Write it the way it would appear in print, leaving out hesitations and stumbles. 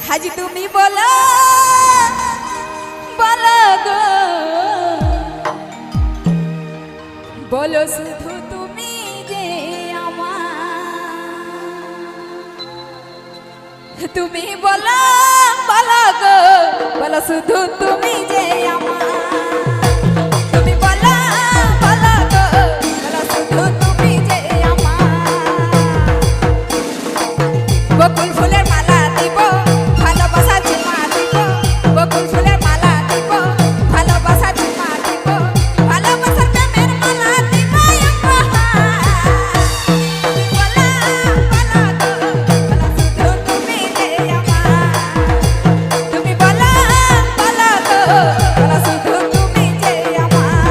হাজি তুমি বলো বলো গো, বলো শুধু তুমি যে আমার, তুমি বলো বলো গো, বলো শুধু তুমি যে আমার, তুমি বলো বলো গো, বলো শুধু তুমি যে আমার। বকুল ফুলের মালা দিব, ভালোবাসা চুমা দিব, বকুল ফুলের মালা দিব, ভালোবাসা চুমা দিব, ভালোবাসার প্রেমের মালা দিব তুমি বলো বলো গো, বলো শুধু তুমি যে আমার।